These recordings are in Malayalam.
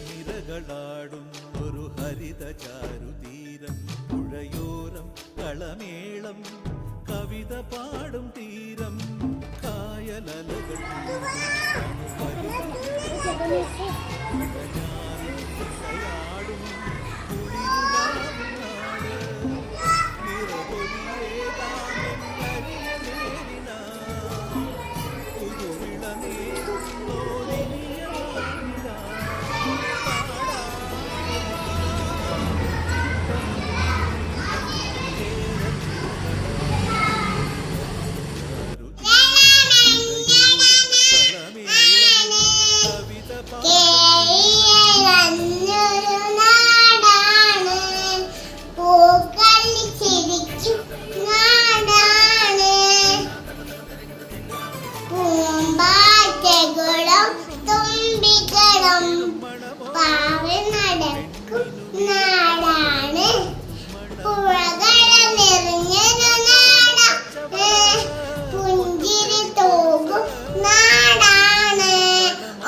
നിരകളാടും ഒരു ഹരിത ചാരുതീരം, പുഴയോരം കളമേളം കവിത പാടും തീരം, കായലലകൾ നാടാണ്, പുഴകൾ നിറഞ്ഞൊരു നാടാണ്, പുഞ്ചിരി തൂകും നാടാണ്,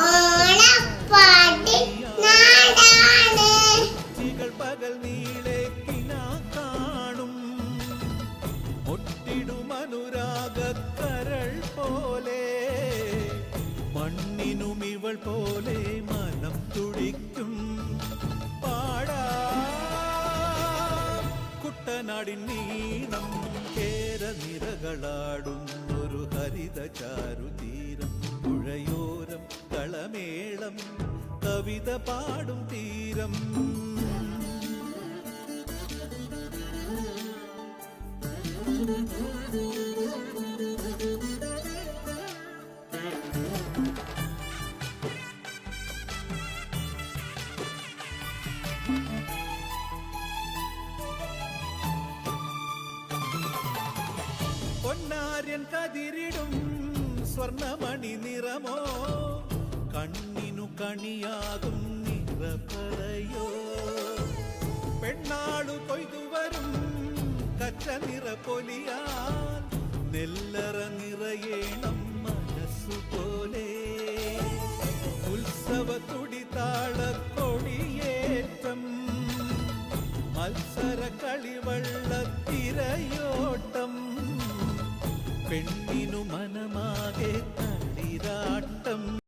ഓണപ്പാട്ട് നാടാണ്. പകൽ നീളെ കാണും ഒട്ടിടും അനുരാഗക്കരൾ പോലെ, മണ്ണിനും ഇവൾ പോലെ മനം തുടിക്കും. കുട്ടനാടിൻ നീണം കേരനിരകളാടും ഒരു ഹരിത ചാരുതീരം, പുഴയോരം കളമേളം കവിത പാടും തീരം. പൊന്നാര്യൻ കതിരിടും സ്വർണമണി നിറമോ, കണ്ണിനു കണിയാകും നിറപറയോ, പെണ്ണാളു കൊയ്തുവരും കച്ച നിറപ്പൊലിയാൽ നെല്ലറ നിറയേണം മനസ്സുപോലെ, ഉത്സവ തുടിതാള കൊടിയേറ്റം മത്സര കളിവള്ള തിരയോട്ടം, പെണ്ണിനു മനമാകെ